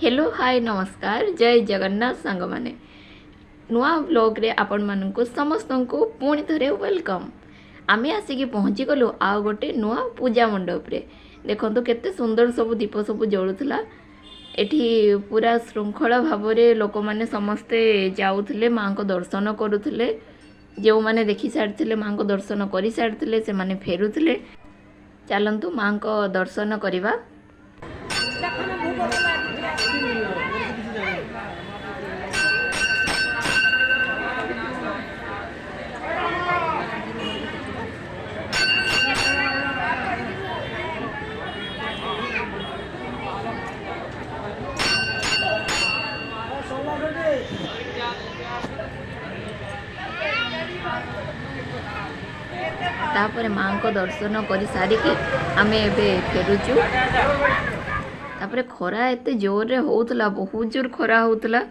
Hello hi नमस्कार जय जगन्नाथ सांग माने नुआ ब्लॉग रे आपण मानकु समस्त को पुणी थरे वेलकम। आमे आसिकी पहुँची गलु आ गोटे नुआ पूजा मंडप रे। देखंतु केते सुंदर सब दीप सब जळुथला। एठी पूरा श्रृंखला भाव रे लोक माने समस्ते जाउथले मां को दर्शन करूथले। जो माने देखि सारथिले मां को दर्शन करि सारथिले से माने फेरुथले। चलंतु मां को दर्शन करिवा। तापर मां को दर्शन कर सारिकी आम ए फेरुचु। तापर खरा एत जोर रे होउतला, बहुत जोर खरा होउतला।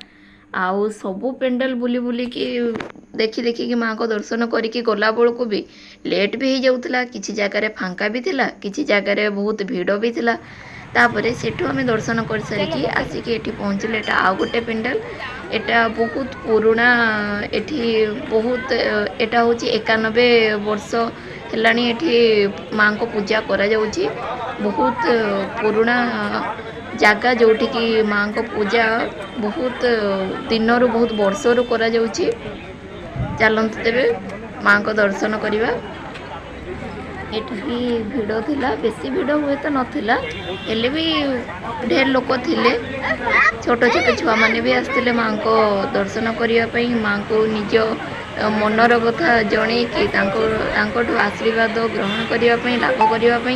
आउ सबू पेंडल बुली बुली की देखी देखी कि मां को दर्शन करिकी गला बेलू भी लेट भी हो जाउतला। किछि जगह रे फांका भी थिला, किछि जगह रे बहुत भीड़ भी थिला। तापर सेठू आम दर्शन कर सारिकी आसिकी एठी पहुँचले। एटा आ गोटे पेंडल, एटा बहुत पुराना। एठी बहुत एटा होची 91 वर्ष हेलानी एठी मां को पूजा करा जाउची। बहुत पुराना जगह जोठी की मां को पूजा बहुत दिन रु बहुत वर्ष रु करा जाउची। चलंतु तेबे मां को दर्शन करिवा। एठी भी भिड़ थिला, बेसी भिड़ हुए तो नथिला, हेले भी ढेर लोक थिले। छोट छोट छुआ माने भी आसथिले मां को दर्शन करिया पई, मां को निज मनर कथा जणे कि तांको आशीर्वाद ग्रहण करिया पई, लाभ करिया पई।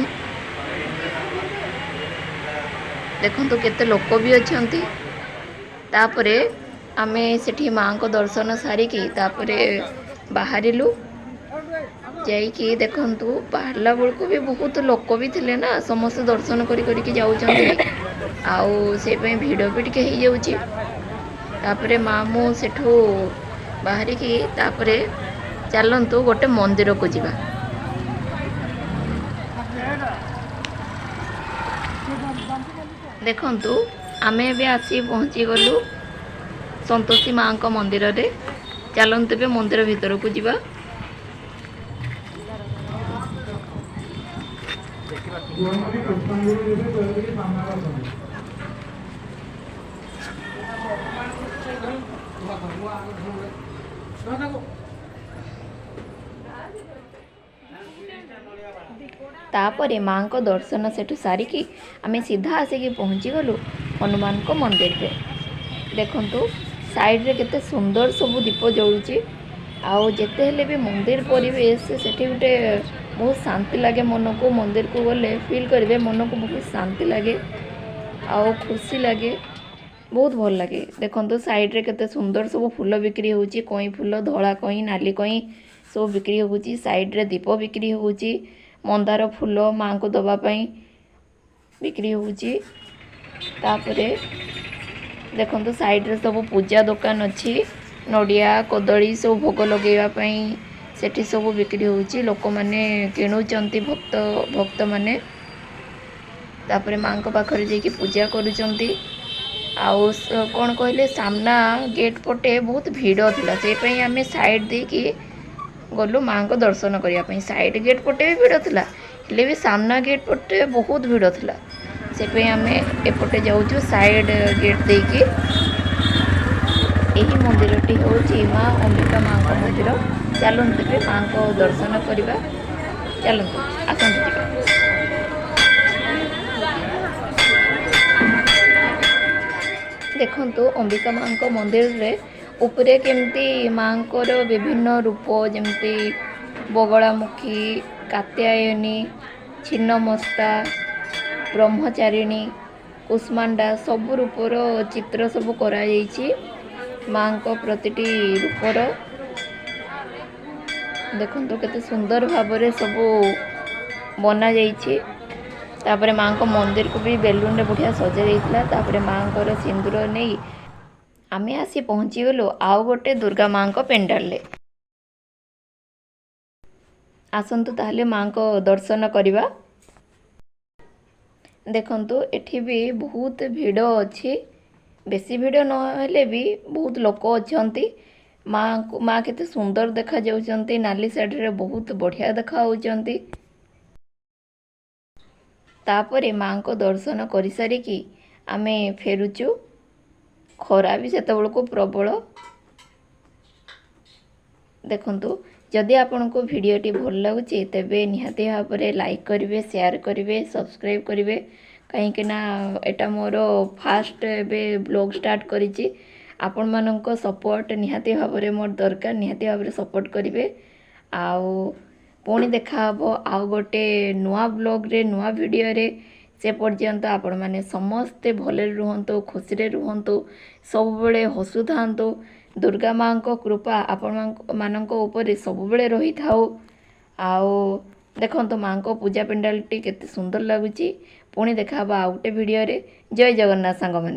देखंतु केते लोक भी अछंती। तापरे आमे सेठी मां को दर्शन सारिकी तापरे बाहरिलु। जाइकी देखंतु बाहरला बेलू भी बहुत लोक भी थिले ना, समस्त दर्शन करी करी जाउचंती। आउ से पे भिड़ भी टिके हो जाउची। तापरे मामू सेठू बाहरिकी तापरे चलंतु गोटे मंदिर को जिबा। देखंतु आमे भी आसी पहुँची गलु संतोषी मां को मंदिर रे। चलंतु बे मंदिर भीतर को जिबा। तापरे मां को दर्शन सेठु सारिकी आमे सीधा आसिकी पहुँची गलु हनुमान को मंदिर रे। देखंतु साइड रे केते सुंदर सब दीप जळुची। आउ जेते हेले भी मंदिर परिवेश सेठी गुटे बहुत शांति लगे मन को। मंदिर को गले फील करेंगे मन को बहुत शांति लगे, आउ खुशी लगे, बहुत भल लगे। देखो साइड रे केते सुंदर सब फूल बिक्री होची। कई फूल, धला कई, नाली कई सब बिक्री होची। साइड रे दीप बिक्री होची। मंदार फूल मां को दबा पई बिक्री होची। तापरे देखो साइड रे सब पूजा दुकान अच्छी। नडिया कदली सब भोग लगेवा पई सेठी सब बिक्री होची। लोक माने किणुचंती, भक्त माने। तापरे मां को पाखरे जेकी पूजा करूचंती। आउ कौन कहले सामना गेट पटे बहुत भीड़ थिला, से पई आमे साइड दे की गलु मां को दर्शन करिया पई। साइड गेट पटे भी भीड़ थिला, हेले भी सामना गेट पटे बहुत भीड़ थिला, से पई आमे एपटे जाउछु साइड गेट दे की। एही मंदिरटी होची मां अंबिका मां को मंदिर। चलंतु बे मां को दर्शन करिबा। चलंतु आसंतु जिबा। देखंतु अंबिका मां को मंदिर रे ऊपरे केमती मां को विभिन्न रूप जेमती बगलामुखी, कात्यायनी, छिन्नमस्ता, ब्रह्मचारिणी, कुष्मांडा सब रूपर चित्र सब करा जायछि मां को प्रतिटी रूपर। देखंतु केते सुंदर भाव रे सब बना जायछि। तापरे मां को मंदिर को भी बेलून रे बढ़िया सजा जाइतला। तापरे मां को सिंदूर नहीं आमे आसी पहुँची गलु आउ गोटे दुर्गा मां को पेंडाल ले। आसंतु ताहले मां को दर्शन करिबा। देखंतु एठी भी बहुत भीड़ अच्छी। ବେଶୀ ଭିଡ଼ ନହେଲେ ବି ବହୁତ ଲୋକ ଅଛନ୍ତି। ମା କେତେ ସୁନ୍ଦର ଦେଖାଯାଉଛନ୍ତି, ନାଲି ଶାଢ଼ୀରେ ବହୁତ ବଢ଼ିଆ ଦେଖାଯାଉଛନ୍ତି। ତାପରେ ମାଙ୍କ ଦର୍ଶନ କରିସାରିକି ଆମେ ଫେରୁଛୁ। ଖରା ବି ସେତେବେଳକୁ ପ୍ରବଳ। ଦେଖନ୍ତୁ, ଯଦି ଆପଣଙ୍କୁ ଭିଡ଼ିଓଟି ଭଲ ଲାଗୁଛି ତେବେ ନିହାତି ଭାବରେ ଲାଇକ୍ କରିବେ, ସେୟାର କରିବେ, ସବସ୍କ୍ରାଇବ୍ କରିବେ। କାହିଁକି ନା ଏଟା ମୋର ଫାଷ୍ଟ ଏବେ ବ୍ଲଗ୍ ଷ୍ଟାର୍ଟ କରିଛି। ଆପଣମାନଙ୍କ ସପୋର୍ଟ ନିହାତି ଭାବରେ ମୋର ଦରକାର, ନିହାତି ଭାବରେ ସପୋର୍ଟ କରିବେ। ଆଉ ପୁଣି ଦେଖାହେବ ଆଉ ଗୋଟେ ନୂଆ ବ୍ଲଗ୍ରେ, ନୂଆ ଭିଡ଼ିଓରେ। ସେ ପର୍ଯ୍ୟନ୍ତ ଆପଣମାନେ ସମସ୍ତେ ଭଲରେ ରୁହନ୍ତୁ, ଖୁସିରେ ରୁହନ୍ତୁ, ସବୁବେଳେ ହସୁଥାନ୍ତୁ। ଦୁର୍ଗା ମାଙ୍କ କୃପା ଆପଣମାନଙ୍କ ଉପରେ ସବୁବେଳେ ରହିଥାଉ। ଆଉ ଦେଖନ୍ତୁ, ମାଙ୍କ ପୂଜା ପେଣ୍ଡାଲଟି କେତେ ସୁନ୍ଦର ଲାଗୁଛି। ପୁଣି ଦେଖାହେବ ଆଉ ଗୋଟେ ଭିଡ଼ିଓରେ। ଜୟ ଜଗନ୍ନାଥ ସାଙ୍ଗମାନେ।